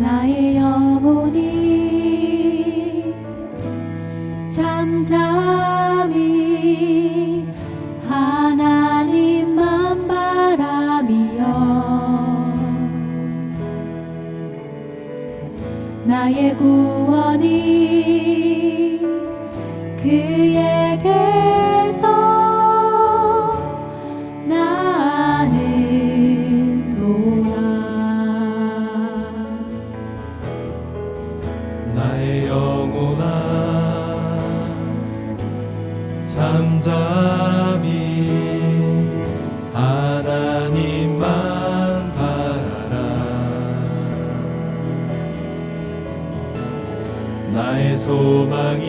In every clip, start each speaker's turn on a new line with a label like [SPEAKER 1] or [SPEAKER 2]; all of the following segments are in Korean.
[SPEAKER 1] 나의 영혼이 잠잠히 하나님만 바라며 나의 구원이 그에게서 나는도다.
[SPEAKER 2] 나의 영혼아 잠잠히 하나님만 바라라. 나의 소망이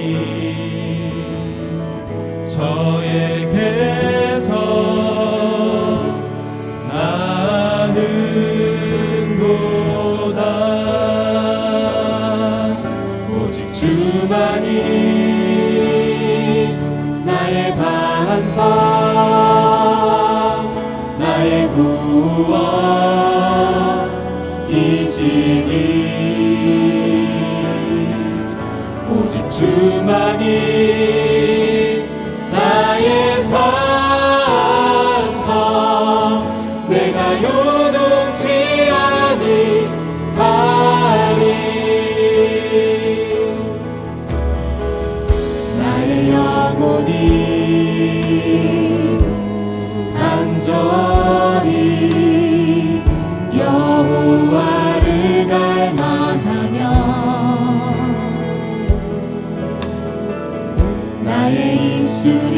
[SPEAKER 2] 저에게서 나는도다. 오직 주만이 나의 반석, 나의 구원이시니. 오직 주만이 나의 산성, 내가 요동치 아니하리. 나의 영혼이 간절히 여호와를 갈망하며 나의 입술이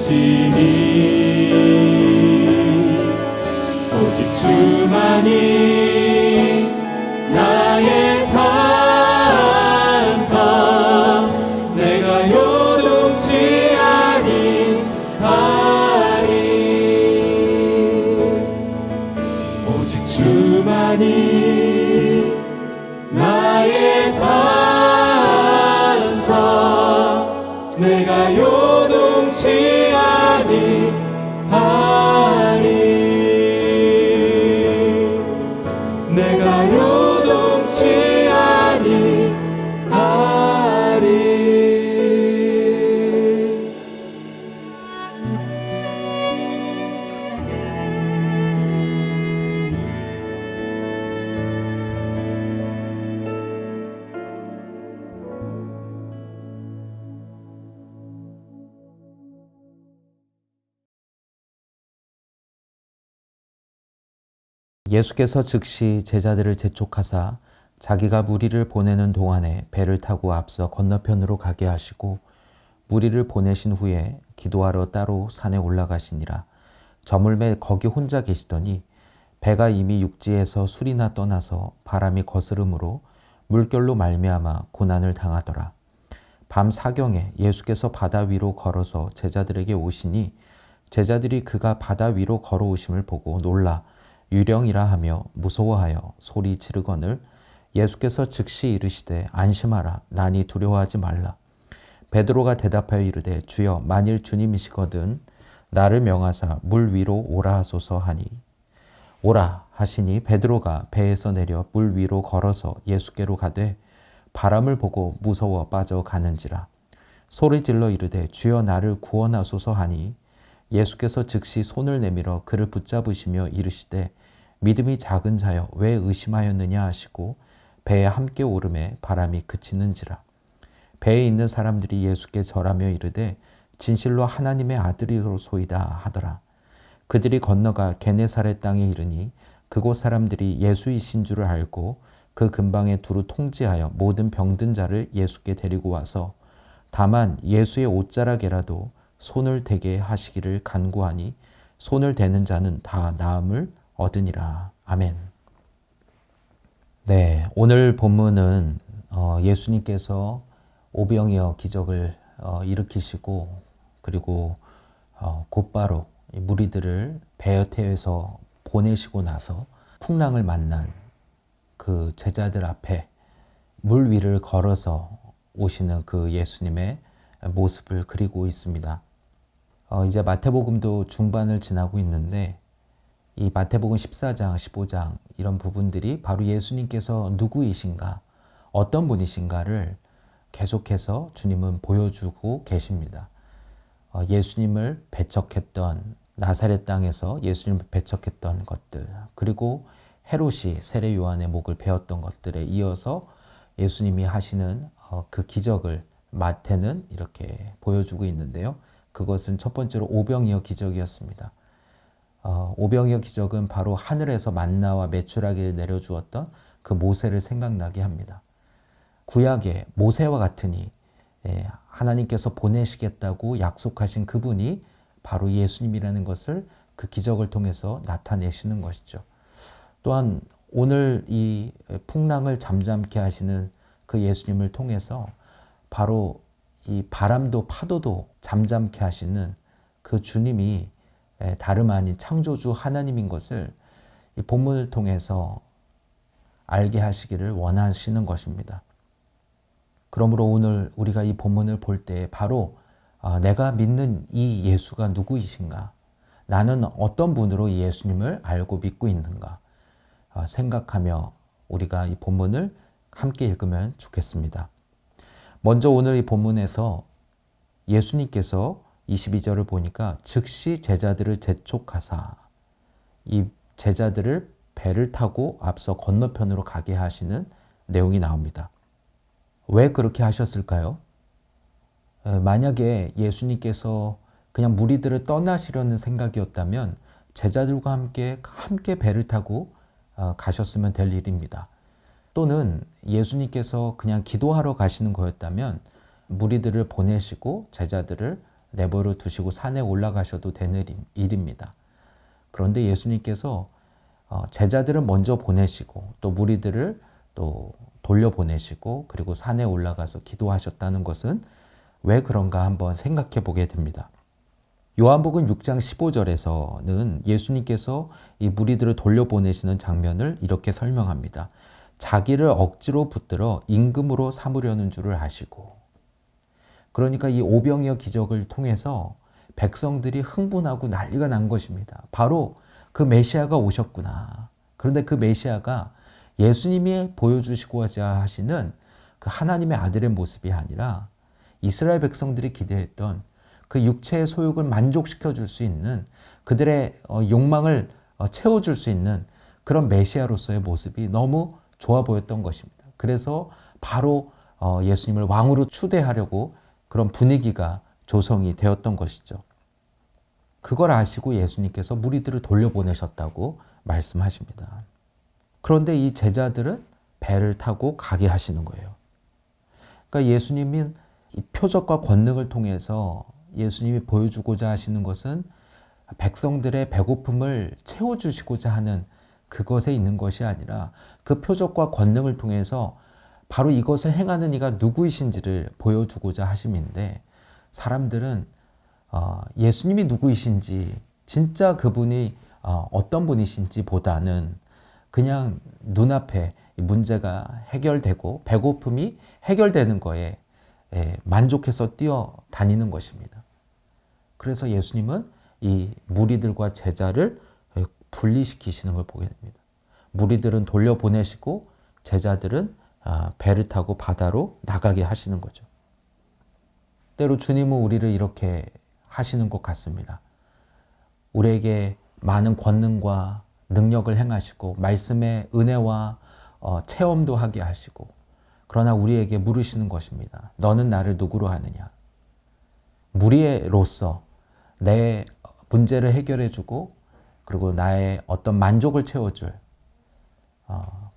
[SPEAKER 2] 이르시니 오직 주만이 나의 산성 내가 요동치 아니하리 오직 주만이 나의 산성 내가 요동치 아니하리 내가 요동치 아니하리
[SPEAKER 3] 예수께서 즉시 제자들을 재촉하사 자기가 무리를 보내는 동안에 배를 타고 앞서 건너편으로 가게 하시고 무리를 보내신 후에 기도하러 따로 산에 올라가시니라. 저물매 거기 혼자 계시더니 배가 이미 육지에서 술이나 떠나서 바람이 거스름으로 물결로 말미암아 고난을 당하더라. 밤 사경에 예수께서 바다 위로 걸어서 제자들에게 오시니 제자들이 그가 바다 위로 걸어오심을 보고 놀라 유령이라 하며 무서워하여 소리 지르거늘 예수께서 즉시 이르시되 안심하라 나니 두려워하지 말라. 베드로가 대답하여 이르되 주여 만일 주님이시거든 나를 명하사 물 위로 오라 하소서 하니 오라 하시니 베드로가 배에서 내려 물 위로 걸어서 예수께로 가되 바람을 보고 무서워 빠져가는지라. 소리질러 이르되 주여 나를 구원하소서 하니 예수께서 즉시 손을 내밀어 그를 붙잡으시며 이르시되 믿음이 작은 자여 왜 의심하였느냐 하시고 배에 함께 오름에 바람이 그치는지라. 배에 있는 사람들이 예수께 절하며 이르되 진실로 하나님의 아들이로소이다 하더라. 그들이 건너가 게네사렛 땅에 이르니 그곳 사람들이 예수이신 줄을 알고 그 근방에 두루 통지하여 모든 병든 자를 예수께 데리고 와서 다만 예수의 옷자락에라도 손을 대게 하시기를 간구하니 손을 대는 자는 다 나음을 얻으니라. 아멘. 네, 오늘 본문은 예수님께서 오병이어 기적을 일으키시고 그리고 곧바로 무리들을 베어태에서 보내시고 나서 풍랑을 만난 그 제자들 앞에 물 위를 걸어서 오시는 그 예수님의 모습을 그리고 있습니다. 이제 마태복음도 중반을 지나고 있는데 이 마태복음 14장, 15장 이런 부분들이 바로 예수님께서 누구이신가, 어떤 분이신가를 계속해서 주님은 보여주고 계십니다. 예수님을 배척했던 나사렛 땅에서 예수님을 배척했던 것들, 그리고 헤롯이 세례 요한의 목을 베었던 것들에 이어서 예수님이 하시는 그 기적을 마태는 이렇게 보여주고 있는데요. 그것은 첫 번째로 오병이어 기적이었습니다. 오병이어 기적은 바로 하늘에서 만나와 메추라기를 내려주었던 그 모세를 생각나게 합니다. 구약의 모세와 같으니 하나님께서 보내시겠다고 약속하신 그분이 바로 예수님이라는 것을 그 기적을 통해서 나타내시는 것이죠. 또한 오늘 이 풍랑을 잠잠케 하시는 그 예수님을 통해서 바로 이 바람도 파도도 잠잠케 하시는 그 주님이 다름 아닌 창조주 하나님인 것을 이 본문을 통해서 알게 하시기를 원하시는 것입니다. 그러므로 오늘 우리가 이 본문을 볼 때 바로 내가 믿는 이 예수가 누구이신가? 나는 어떤 분으로 이 예수님을 알고 믿고 있는가? 생각하며 우리가 이 본문을 함께 읽으면 좋겠습니다. 먼저 오늘 이 본문에서 예수님께서 22절을 보니까 즉시 제자들을 재촉하사 이 제자들을 배를 타고 앞서 건너편으로 가게 하시는 내용이 나옵니다. 왜 그렇게 하셨을까요? 만약에 예수님께서 그냥 무리들을 떠나시려는 생각이었다면 제자들과 함께 배를 타고 가셨으면 될 일입니다. 또는 예수님께서 그냥 기도하러 가시는 거였다면 무리들을 보내시고 제자들을 내버려 두시고 산에 올라가셔도 되는 일입니다. 그런데 예수님께서 제자들을 먼저 보내시고 또 무리들을 또 돌려보내시고 그리고 산에 올라가서 기도하셨다는 것은 왜 그런가 한번 생각해 보게 됩니다. 요한복음 6장 15절에서는 예수님께서 이 무리들을 돌려보내시는 장면을 이렇게 설명합니다. 자기를 억지로 붙들어 임금으로 삼으려는 줄을 아시고. 그러니까 이 오병이어 기적을 통해서 백성들이 흥분하고 난리가 난 것입니다. 바로 그 메시아가 오셨구나. 그런데 그 메시아가 예수님이 보여주시고자 하시는 그 하나님의 아들의 모습이 아니라 이스라엘 백성들이 기대했던 그 육체의 소욕을 만족시켜 줄 수 있는 그들의 욕망을 채워줄 수 있는 그런 메시아로서의 모습이 너무 좋아 보였던 것입니다. 그래서 바로 예수님을 왕으로 추대하려고 그런 분위기가 조성이 되었던 것이죠. 그걸 아시고 예수님께서 무리들을 돌려보내셨다고 말씀하십니다. 그런데 이 제자들은 배를 타고 가게 하시는 거예요. 그러니까 예수님은 이 표적과 권능을 통해서 예수님이 보여주고자 하시는 것은 백성들의 배고픔을 채워주시고자 하는 그것에 있는 것이 아니라 그 표적과 권능을 통해서 바로 이것을 행하는 이가 누구이신지를 보여주고자 하심인데 사람들은 예수님이 누구이신지 진짜 그분이 어떤 분이신지 보다는 그냥 눈앞에 문제가 해결되고 배고픔이 해결되는 거에 만족해서 뛰어다니는 것입니다. 그래서 예수님은 이 무리들과 제자를 분리시키시는 걸 보게 됩니다. 무리들은 돌려보내시고 제자들은 배를 타고 바다로 나가게 하시는 거죠. 때로 주님은 우리를 이렇게 하시는 것 같습니다. 우리에게 많은 권능과 능력을 행하시고 말씀의 은혜와 체험도 하게 하시고 그러나 우리에게 물으시는 것입니다. 너는 나를 누구로 하느냐? 무리로서 내 문제를 해결해주고 그리고 나의 어떤 만족을 채워줄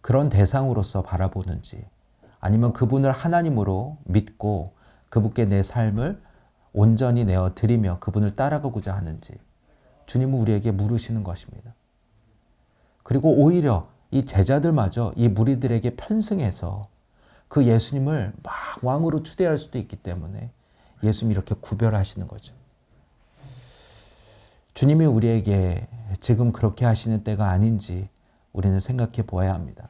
[SPEAKER 3] 그런 대상으로서 바라보는지 아니면 그분을 하나님으로 믿고 그분께 내 삶을 온전히 내어 드리며 그분을 따라가고자 하는지 주님은 우리에게 물으시는 것입니다. 그리고 오히려 이 제자들마저 이 무리들에게 편승해서 그 예수님을 막 왕으로 추대할 수도 있기 때문에 예수님이 이렇게 구별하시는 거죠. 주님이 우리에게 지금 그렇게 하시는 때가 아닌지 우리는 생각해 보아야 합니다.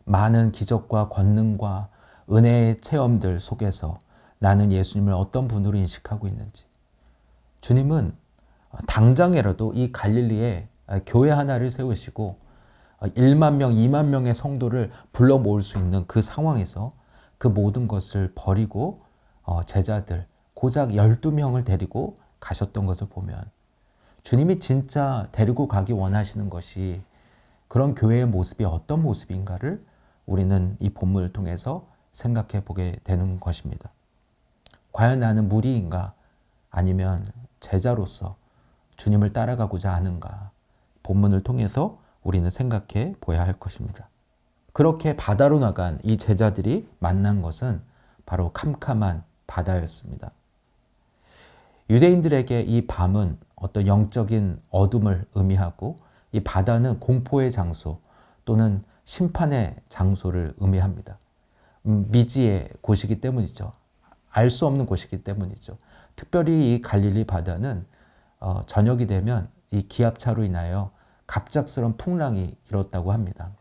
[SPEAKER 3] 많은 기적과 권능과 은혜의 체험들 속에서 나는 예수님을 어떤 분으로 인식하고 있는지. 주님은 당장이라도 이 갈릴리에 교회 하나를 세우시고 1만 명, 2만 명의 성도를 불러 모을 수 있는 그 상황에서 그 모든 것을 버리고 제자들 고작 12명을 데리고 가셨던 것을 보면 주님이 진짜 데리고 가기 원하시는 것이 그런 교회의 모습이 어떤 모습인가를 우리는 이 본문을 통해서 생각해 보게 되는 것입니다. 과연 나는 무리인가 아니면 제자로서 주님을 따라가고자 하는가 본문을 통해서 우리는 생각해 보아야 할 것입니다. 그렇게 바다로 나간 이 제자들이 만난 것은 바로 캄캄한 바다였습니다. 유대인들에게 이 밤은 어떤 영적인 어둠을 의미하고 이 바다는 공포의 장소 또는 심판의 장소를 의미합니다. 미지의 곳이기 때문이죠. 알 수 없는 곳이기 때문이죠. 특별히 이 갈릴리 바다는 저녁이 되면 이 기압차로 인하여 갑작스러운 풍랑이 일었다고 합니다.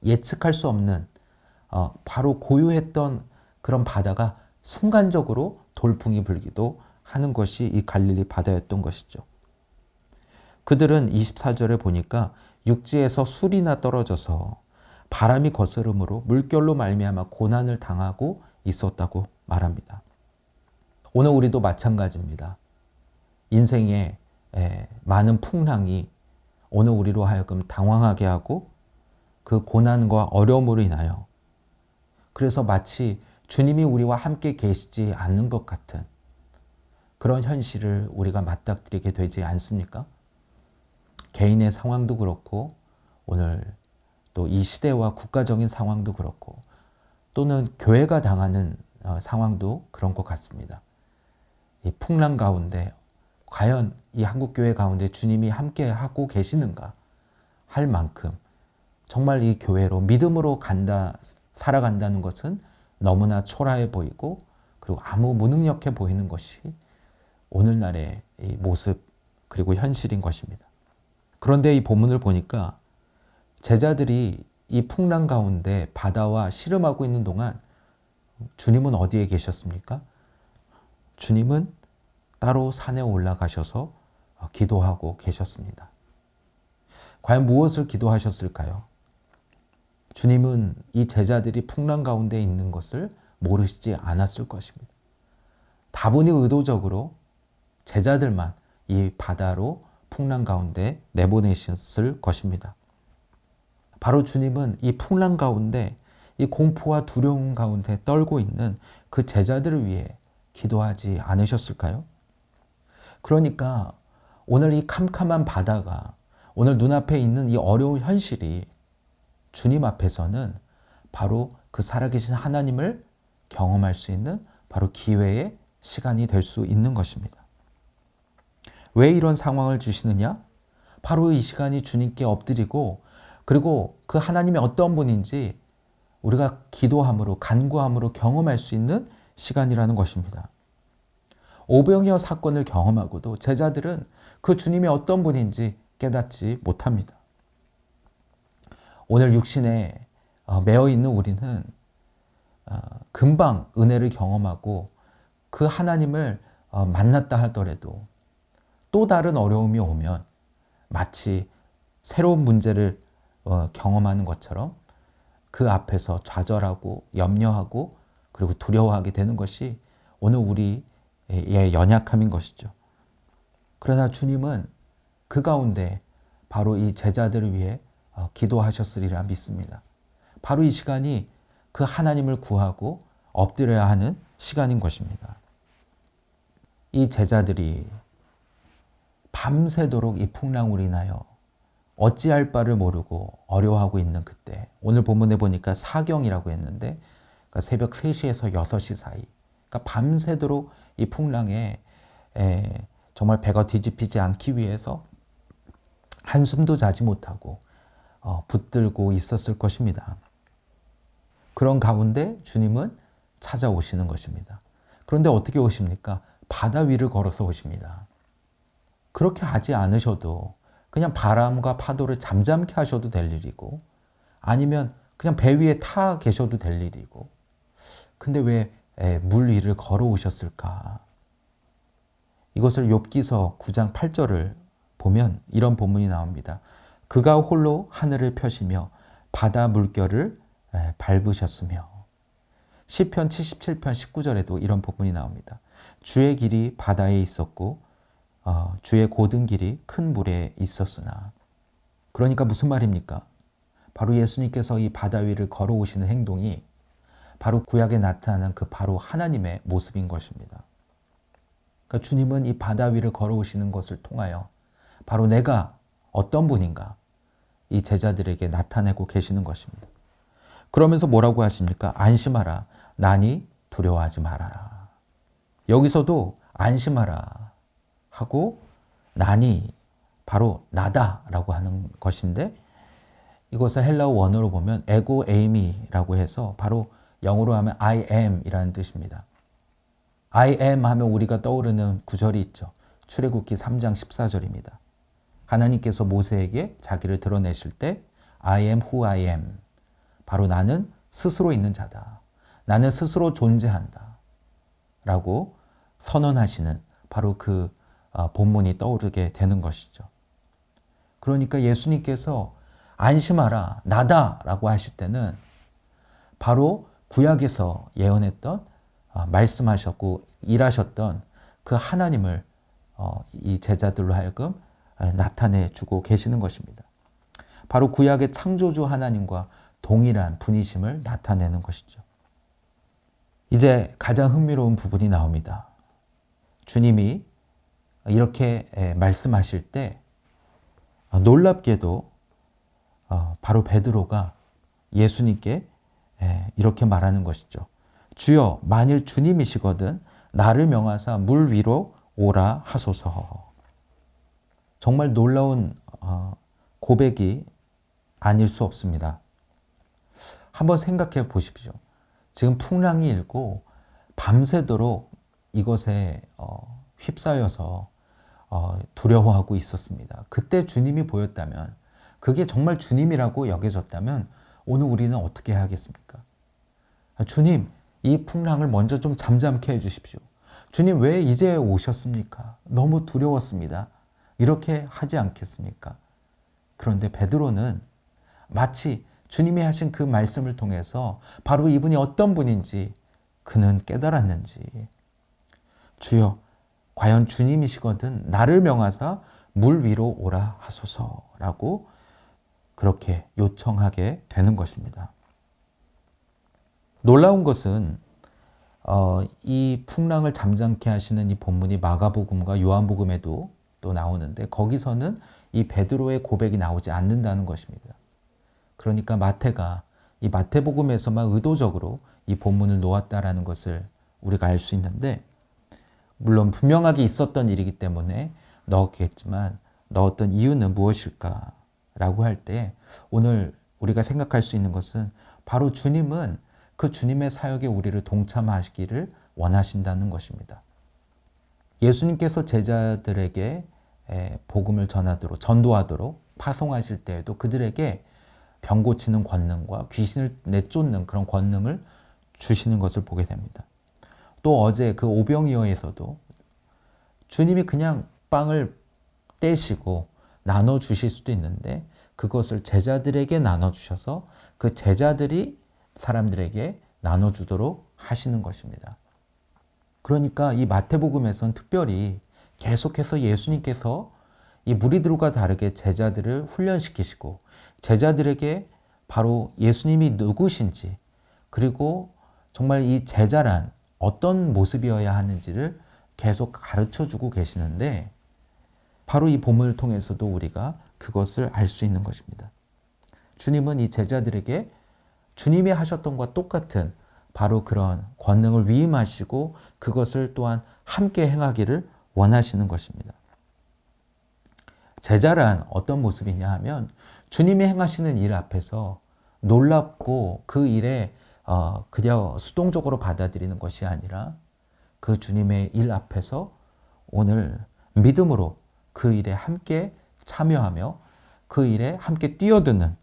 [SPEAKER 3] 예측할 수 없는 바로 고요했던 그런 바다가 순간적으로 돌풍이 불기도 하는 것이 이 갈릴리 바다였던 것이죠. 그들은 24절에 보니까 육지에서 술이나 떨어져서 바람이 거스름으로 물결로 말미암아 고난을 당하고 있었다고 말합니다. 오늘 우리도 마찬가지입니다. 인생에 많은 풍랑이 오늘 우리로 하여금 당황하게 하고 그 고난과 어려움으로 인하여 그래서 마치 주님이 우리와 함께 계시지 않는 것 같은 그런 현실을 우리가 맞닥뜨리게 되지 않습니까? 개인의 상황도 그렇고 오늘 또 이 시대와 국가적인 상황도 그렇고 또는 교회가 당하는 상황도 그런 것 같습니다. 이 풍랑 가운데 과연 이 한국교회 가운데 주님이 함께 하고 계시는가 할 만큼 정말 이 교회로 믿음으로 살아간다는 것은 너무나 초라해 보이고 그리고 아무 무능력해 보이는 것이 오늘날의 이 모습 그리고 현실인 것입니다. 그런데 이 본문을 보니까 제자들이 이 풍랑 가운데 바다와 씨름하고 있는 동안 주님은 어디에 계셨습니까? 주님은 따로 산에 올라가셔서 기도하고 계셨습니다. 과연 무엇을 기도하셨을까요? 주님은 이 제자들이 풍랑 가운데 있는 것을 모르시지 않았을 것입니다. 다분히 의도적으로 제자들만 이 바다로 풍랑 가운데 내보내셨을 것입니다. 바로 주님은 이 풍랑 가운데 이 공포와 두려움 가운데 떨고 있는 그 제자들을 위해 기도하지 않으셨을까요? 그러니까 오늘 이 캄캄한 바다가 오늘 눈앞에 있는 이 어려운 현실이 주님 앞에서는 바로 그 살아계신 하나님을 경험할 수 있는 바로 기회의 시간이 될 수 있는 것입니다. 왜 이런 상황을 주시느냐? 바로 이 시간이 주님께 엎드리고 그리고 그 하나님이 어떤 분인지 우리가 기도함으로 간구함으로 경험할 수 있는 시간이라는 것입니다. 오병이어 사건을 경험하고도 제자들은 그 주님이 어떤 분인지 깨닫지 못합니다. 오늘 육신에 매어 있는 우리는 금방 은혜를 경험하고 그 하나님을 만났다 하더라도 또 다른 어려움이 오면 마치 새로운 문제를 경험하는 것처럼 그 앞에서 좌절하고 염려하고 그리고 두려워하게 되는 것이 오늘 우리의 연약함인 것이죠. 그러나 주님은 그 가운데 바로 이 제자들을 위해 기도하셨으리라 믿습니다. 바로 이 시간이 그 하나님을 구하고 엎드려야 하는 시간인 것입니다. 이 제자들이 밤새도록 이 풍랑으로 인하여 어찌할 바를 모르고 어려워하고 있는 그때 오늘 본문에 보니까 사경이라고 했는데 그러니까 새벽 3시에서 6시 사이 그러니까 밤새도록 이 풍랑에 정말 배가 뒤집히지 않기 위해서 한숨도 자지 못하고 붙들고 있었을 것입니다. 그런 가운데 주님은 찾아오시는 것입니다. 그런데 어떻게 오십니까? 바다 위를 걸어서 오십니다. 그렇게 하지 않으셔도 그냥 바람과 파도를 잠잠케 하셔도 될 일이고 아니면 그냥 배 위에 타 계셔도 될 일이고 근데 왜 물 위를 걸어오셨을까? 이것을 욥기서 9장 8절을 보면 이런 본문이 나옵니다. 그가 홀로 하늘을 펴시며 바다 물결을 밟으셨으며 시편 77편 19절에도 이런 본문이 나옵니다. 주의 길이 바다에 있었고 주의 고든 길이 큰 물에 있었으나 그러니까 무슨 말입니까? 바로 예수님께서 이 바다 위를 걸어오시는 행동이 바로 구약에 나타나는 그 바로 하나님의 모습인 것입니다. 그러니까 주님은 이 바다 위를 걸어오시는 것을 통하여 바로 내가 어떤 분인가 이 제자들에게 나타내고 계시는 것입니다. 그러면서 뭐라고 하십니까? 안심하라. 나니 두려워하지 말아라. 여기서도 안심하라 하고 나니 바로 나다라고 하는 것인데 이것을 헬라어 원어로 보면 에고 에이미라고 해서 바로 영어로 하면 I am 이라는 뜻입니다. I am 하면 우리가 떠오르는 구절이 있죠. 출애굽기 3장 14절입니다. 하나님께서 모세에게 자기를 드러내실 때 I am who I am. 바로 나는 스스로 있는 자다. 나는 스스로 존재한다. 라고 선언하시는 바로 그 본문이 떠오르게 되는 것이죠. 그러니까 예수님께서 안심하라, 나다 라고 하실 때는 바로 구약에서 예언했던 말씀하셨고 일하셨던 그 하나님을 이 제자들로 하여금 나타내 주고 계시는 것입니다. 바로 구약의 창조주 하나님과 동일한 분이심을 나타내는 것이죠. 이제 가장 흥미로운 부분이 나옵니다. 주님이 이렇게 말씀하실 때 놀랍게도 바로 베드로가 예수님께 이렇게 말하는 것이죠. 주여 만일 주님이시거든 나를 명하사 물 위로 오라 하소서. 정말 놀라운 고백이 아닐 수 없습니다. 한번 생각해 보십시오. 지금 풍랑이 일고 밤새도록 이것에 휩싸여서 두려워하고 있었습니다. 그때 주님이 보였다면, 그게 정말 주님이라고 여겨졌다면 오늘 우리는 어떻게 해야겠습니까? 주님, 이 풍랑을 먼저 좀 잠잠케 해주십시오. 주님, 왜 이제 오셨습니까? 너무 두려웠습니다. 이렇게 하지 않겠습니까? 그런데 베드로는 마치 주님이 하신 그 말씀을 통해서 바로 이분이 어떤 분인지 그는 깨달았는지, 주여, 과연 주님이시거든 나를 명하사 물 위로 오라 하소서라고 그렇게 요청하게 되는 것입니다. 놀라운 것은 이 풍랑을 잠잠케 하시는 이 본문이 마가복음과 요한복음에도 또 나오는데, 거기서는 이 베드로의 고백이 나오지 않는다는 것입니다. 그러니까 마태가 이 마태복음에서만 의도적으로 이 본문을 놓았다라는 것을 우리가 알 수 있는데, 물론 분명하게 있었던 일이기 때문에 넣었겠지만 넣었던 이유는 무엇일까? 라고 할 때 오늘 우리가 생각할 수 있는 것은 바로 주님은 그 주님의 사역에 우리를 동참하시기를 원하신다는 것입니다. 예수님께서 제자들에게 복음을 전도하도록 파송하실 때에도 그들에게 병 고치는 권능과 귀신을 내쫓는 그런 권능을 주시는 것을 보게 됩니다. 또 어제 그 오병이어에서도 주님이 그냥 빵을 떼시고 나눠 주실 수도 있는데 그것을 제자들에게 나눠 주셔서 그 제자들이 사람들에게 나눠 주도록 하시는 것입니다. 그러니까 이 마태복음에서는 특별히 계속해서 예수님께서 이 무리들과 다르게 제자들을 훈련시키시고 제자들에게 바로 예수님이 누구신지, 그리고 정말 이 제자란 어떤 모습이어야 하는지를 계속 가르쳐주고 계시는데, 바로 이 본문을 통해서도 우리가 그것을 알 수 있는 것입니다. 주님은 이 제자들에게 주님이 하셨던 것과 똑같은 바로 그런 권능을 위임하시고 그것을 또한 함께 행하기를 원하시는 것입니다. 제자란 어떤 모습이냐 하면 주님이 행하시는 일 앞에서 놀랍고 그 일에 그냥 수동적으로 받아들이는 것이 아니라 그 주님의 일 앞에서 오늘 믿음으로 그 일에 함께 참여하며 그 일에 함께 뛰어드는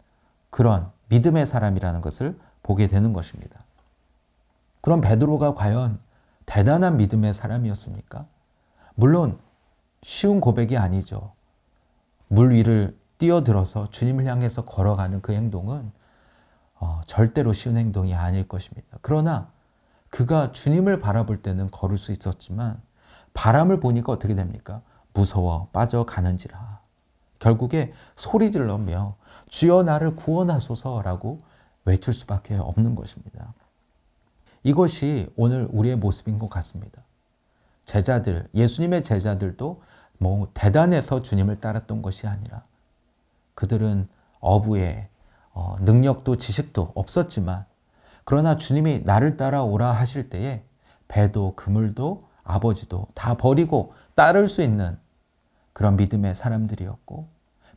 [SPEAKER 3] 그런 믿음의 사람이라는 것을 보게 되는 것입니다. 그럼 베드로가 과연 대단한 믿음의 사람이었습니까? 물론 쉬운 고백이 아니죠. 물 위를 뛰어들어서 주님을 향해서 걸어가는 그 행동은 절대로 쉬운 행동이 아닐 것입니다. 그러나 그가 주님을 바라볼 때는 걸을 수 있었지만 바람을 보니까 어떻게 됩니까? 무서워 빠져가는지라. 결국에 소리 질러며 주여 나를 구원하소서라고 외칠 수밖에 없는 것입니다. 이것이 오늘 우리의 모습인 것 같습니다. 제자들, 예수님의 제자들도 뭐 대단해서 주님을 따랐던 것이 아니라 그들은 어부에 능력도 지식도 없었지만, 그러나 주님이 나를 따라오라 하실 때에 배도 그물도 아버지도 다 버리고 따를 수 있는 그런 믿음의 사람들이었고,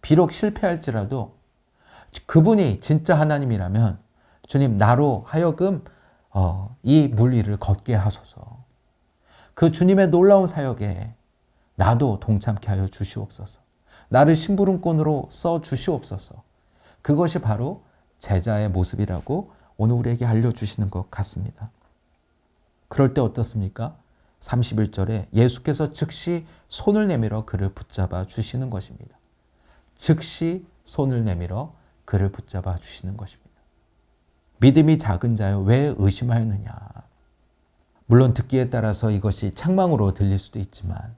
[SPEAKER 3] 비록 실패할지라도 그분이 진짜 하나님이라면 주님 나로 하여금 이 물 위를 걷게 하소서. 그 주님의 놀라운 사역에 나도 동참케 하여 주시옵소서. 나를 심부름꾼으로 써 주시옵소서. 그것이 바로 제자의 모습이라고 오늘 우리에게 알려주시는 것 같습니다. 그럴 때 어떻습니까? 31절에 예수께서 즉시 손을 내밀어 그를 붙잡아 주시는 것입니다. 즉시 손을 내밀어 그를 붙잡아 주시는 것입니다. 믿음이 작은 자여 왜 의심하였느냐. 물론 듣기에 따라서 이것이 책망으로 들릴 수도 있지만,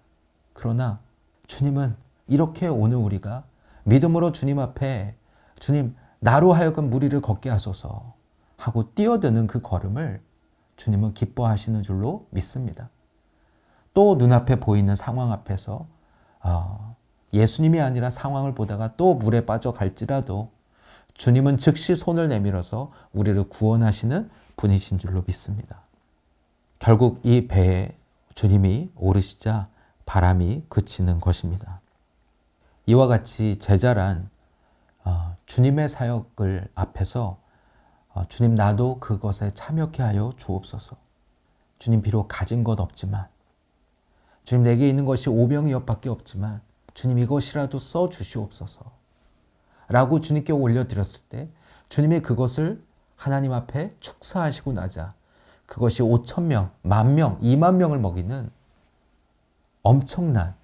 [SPEAKER 3] 그러나 주님은 이렇게 오늘 우리가 믿음으로 주님 앞에 주님 나로 하여금 물 위를 걷게 하소서 하고 뛰어드는 그 걸음을 주님은 기뻐하시는 줄로 믿습니다. 또 눈앞에 보이는 상황 앞에서 예수님이 아니라 상황을 보다가 또 물에 빠져갈지라도 주님은 즉시 손을 내밀어서 우리를 구원하시는 분이신 줄로 믿습니다. 결국 이 배에 주님이 오르시자 바람이 그치는 것입니다. 이와 같이 제자란 주님의 사역을 앞에서 주님 나도 그것에 참여케 하여 주옵소서. 주님 비록 가진 것 없지만 주님 내게 있는 것이 오병이어밖에 없지만 주님 이것이라도 써 주시옵소서 라고 주님께 올려드렸을 때 주님이 그것을 하나님 앞에 축사하시고 나자 그것이 5,000명, 10,000명, 20,000명을 먹이는 엄청난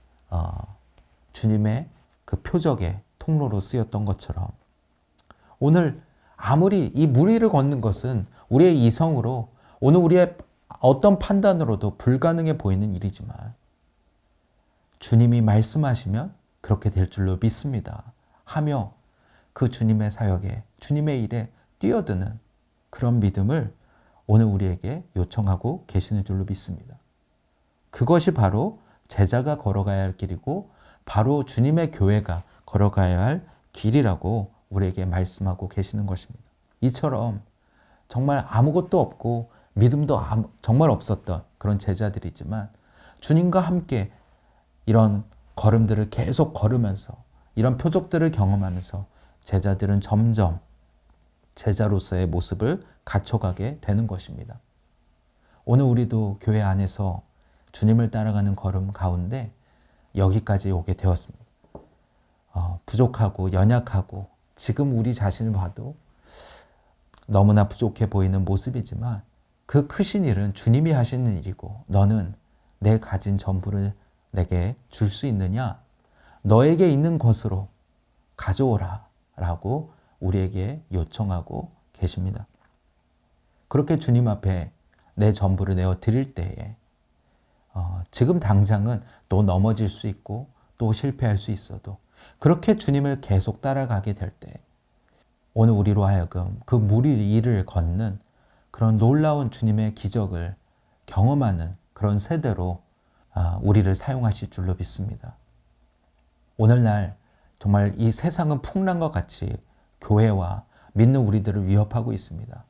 [SPEAKER 3] 주님의 그 표적의 통로로 쓰였던 것처럼 오늘 아무리 이 무리를 걷는 것은 우리의 이성으로 오늘 우리의 어떤 판단으로도 불가능해 보이는 일이지만 주님이 말씀하시면 그렇게 될 줄로 믿습니다. 하며 그 주님의 사역에 주님의 일에 뛰어드는 그런 믿음을 오늘 우리에게 요청하고 계시는 줄로 믿습니다. 그것이 바로 제자가 걸어가야 할 길이고 바로 주님의 교회가 걸어가야 할 길이라고 우리에게 말씀하고 계시는 것입니다. 이처럼 정말 아무것도 없고 믿음도 정말 없었던 그런 제자들이지만 주님과 함께 이런 걸음들을 계속 걸으면서 이런 표적들을 경험하면서 제자들은 점점 제자로서의 모습을 갖춰가게 되는 것입니다. 오늘 우리도 교회 안에서 주님을 따라가는 걸음 가운데 여기까지 오게 되었습니다. 부족하고 연약하고 지금 우리 자신을 봐도 너무나 부족해 보이는 모습이지만 그 크신 일은 주님이 하시는 일이고 너는 내 가진 전부를 내게 줄 수 있느냐? 너에게 있는 것으로 가져오라 라고 우리에게 요청하고 계십니다. 그렇게 주님 앞에 내 전부를 내어 드릴 때에 지금 당장은 또 넘어질 수 있고 또 실패할 수 있어도 그렇게 주님을 계속 따라가게 될 때 오늘 우리로 하여금 그 무리 일을 걷는 그런 놀라운 주님의 기적을 경험하는 그런 세대로 우리를 사용하실 줄로 믿습니다. 오늘날 정말 이 세상은 풍랑과 같이 교회와 믿는 우리들을 위협하고 있습니다.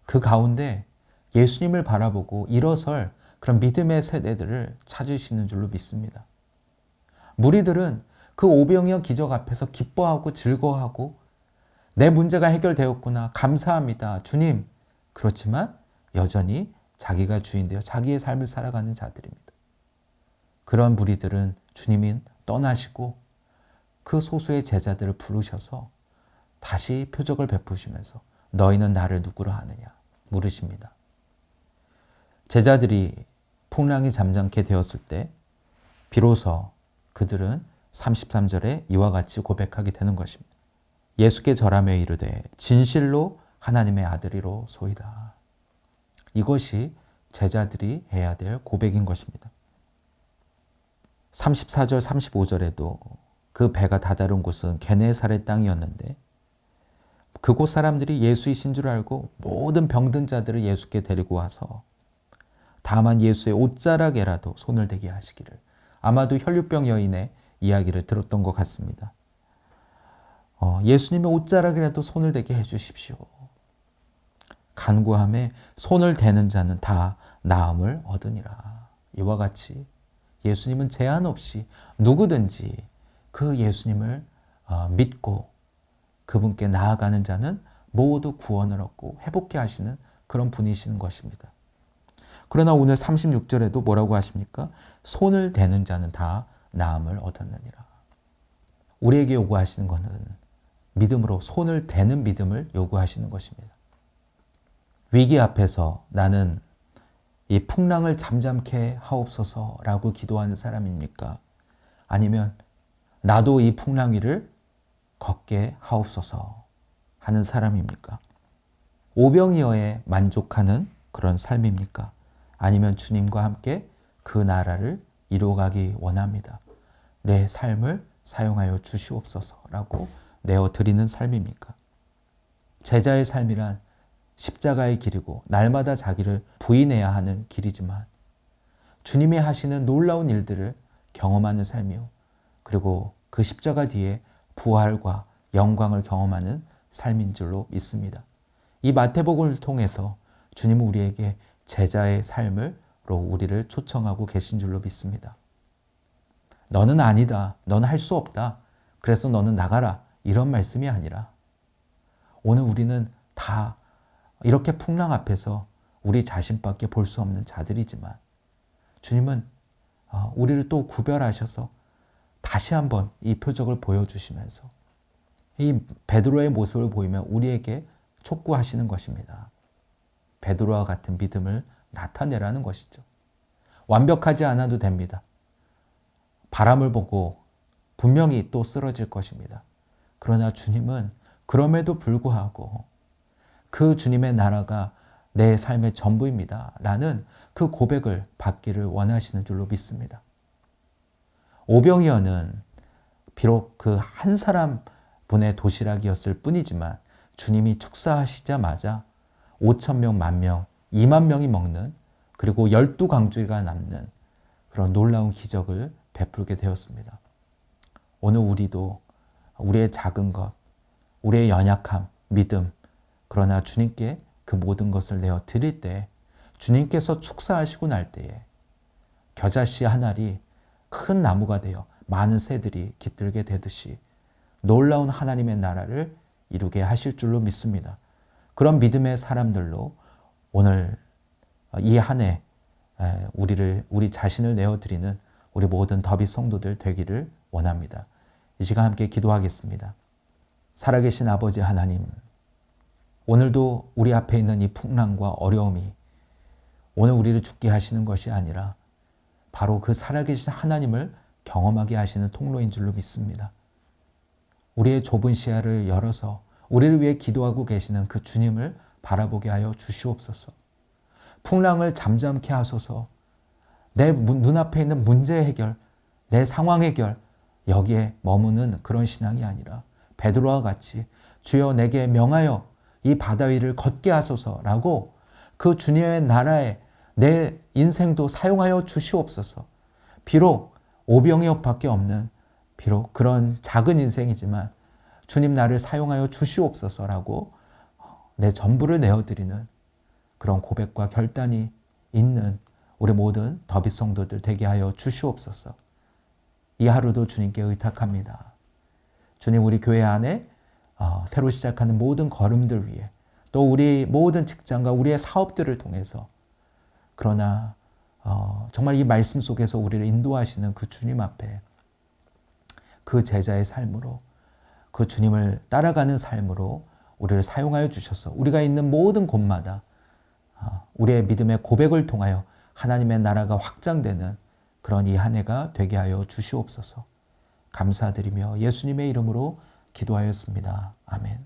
[SPEAKER 3] 그 가운데 예수님을 바라보고 일어설 그런 믿음의 세대들을 찾으시는 줄로 믿습니다. 무리들은 그 오병이어 기적 앞에서 기뻐하고 즐거워하고 내 문제가 해결되었구나 감사합니다 주님. 그렇지만 여전히 자기가 주인되어 자기의 삶을 살아가는 자들입니다. 그런 무리들은 주님이 떠나시고 그 소수의 제자들을 부르셔서 다시 표적을 베푸시면서 너희는 나를 누구로 하느냐 물으십니다. 제자들이 풍랑이 잠잠게 되었을 때 비로소 그들은 33절에 이와 같이 고백하게 되는 것입니다. 예수께 절하며 이르되 진실로 하나님의 아들이로소이다. 이것이 제자들이 해야 될 고백인 것입니다. 34절 35절에도 그 배가 다다른 곳은 게네사렛 땅이었는데 그곳 사람들이 예수이신 줄 알고 모든 병든 자들을 예수께 데리고 와서 다만 예수의 옷자락에라도 손을 대게 하시기를 아마도 혈류병 여인의 이야기를 들었던 것 같습니다. 예수님의 옷자락이라도 손을 대게 해주십시오. 간구함에 손을 대는 자는 다 나음을 얻으니라. 이와 같이 예수님은 제한 없이 누구든지 그 예수님을 믿고 그분께 나아가는 자는 모두 구원을 얻고 회복케 하시는 그런 분이시는 것입니다. 그러나 오늘 36절에도 뭐라고 하십니까? 손을 대는 자는 다 나음을 얻었느니라. 우리에게 요구하시는 것은 믿음으로 손을 대는 믿음을 요구하시는 것입니다. 위기 앞에서 나는 이 풍랑을 잠잠케 하옵소서라고 기도하는 사람입니까? 아니면 나도 이 풍랑 위를 걷게 하옵소서 하는 사람입니까? 오병이어에 만족하는 그런 삶입니까? 아니면 주님과 함께 그 나라를 이루어가기 원합니다. 내 삶을 사용하여 주시옵소서라고 내어드리는 삶입니까? 제자의 삶이란 십자가의 길이고 날마다 자기를 부인해야 하는 길이지만 주님이 하시는 놀라운 일들을 경험하는 삶이요. 그리고 그 십자가 뒤에 부활과 영광을 경험하는 삶인 줄로 믿습니다. 이 마태복음을 통해서 주님은 우리에게 제자의 삶을 우리를 초청하고 계신 줄로 믿습니다. 너는 아니다. 너는 할 수 없다. 그래서 너는 나가라. 이런 말씀이 아니라 오늘 우리는 다 이렇게 풍랑 앞에서 우리 자신밖에 볼 수 없는 자들이지만 주님은 우리를 또 구별하셔서 다시 한번 이 표적을 보여주시면서 이 베드로의 모습을 보이며 우리에게 촉구하시는 것입니다. 베드로와 같은 믿음을 나타내라는 것이죠. 완벽하지 않아도 됩니다. 바람을 보고 분명히 또 쓰러질 것입니다. 그러나 주님은 그럼에도 불구하고 그 주님의 나라가 내 삶의 전부입니다. 라는 그 고백을 받기를 원하시는 줄로 믿습니다. 오병이어는 비록 그 한 사람 분의 도시락이었을 뿐이지만 주님이 축사하시자마자 5,000명, 10,000명, 20,000명이 먹는 그리고 12강주가 남는 그런 놀라운 기적을 베풀게 되었습니다. 오늘 우리도 우리의 작은 것, 우리의 연약함, 믿음, 그러나 주님께 그 모든 것을 내어 드릴 때 주님께서 축사하시고 날 때에 겨자씨 한 알이 큰 나무가 되어 많은 새들이 깃들게 되듯이 놀라운 하나님의 나라를 이루게 하실 줄로 믿습니다. 그런 믿음의 사람들로 오늘 이 한 해 우리 자신을 내어드리는 우리 모든 더비 성도들 되기를 원합니다. 이 시간 함께 기도하겠습니다. 살아계신 아버지 하나님, 오늘도 우리 앞에 있는 이 풍랑과 어려움이 오늘 우리를 죽게 하시는 것이 아니라 바로 그 살아계신 하나님을 경험하게 하시는 통로인 줄로 믿습니다. 우리의 좁은 시야를 열어서 우리를 위해 기도하고 계시는 그 주님을 바라보게 하여 주시옵소서. 풍랑을 잠잠케 하소서. 내 눈앞에 있는 문제 해결, 내 상황 해결, 여기에 머무는 그런 신앙이 아니라 베드로와 같이 주여 내게 명하여 이 바다 위를 걷게 하소서라고 그 주님의 나라에 내 인생도 사용하여 주시옵소서. 비록 오병이어밖에 없는 비록 그런 작은 인생이지만 주님 나를 사용하여 주시옵소서라고 내 전부를 내어드리는 그런 고백과 결단이 있는 우리 모든 더비 성도들 되게 하여 주시옵소서. 이 하루도 주님께 의탁합니다. 주님, 우리 교회 안에 새로 시작하는 모든 걸음들 위해 또 우리 모든 직장과 우리의 사업들을 통해서 그러나 정말 이 말씀 속에서 우리를 인도하시는 그 주님 앞에 그 제자의 삶으로 그 주님을 따라가는 삶으로 우리를 사용하여 주셔서 우리가 있는 모든 곳마다 우리의 믿음의 고백을 통하여 하나님의 나라가 확장되는 그런 이 한 해가 되게 하여 주시옵소서. 감사드리며 예수님의 이름으로 기도하였습니다. 아멘.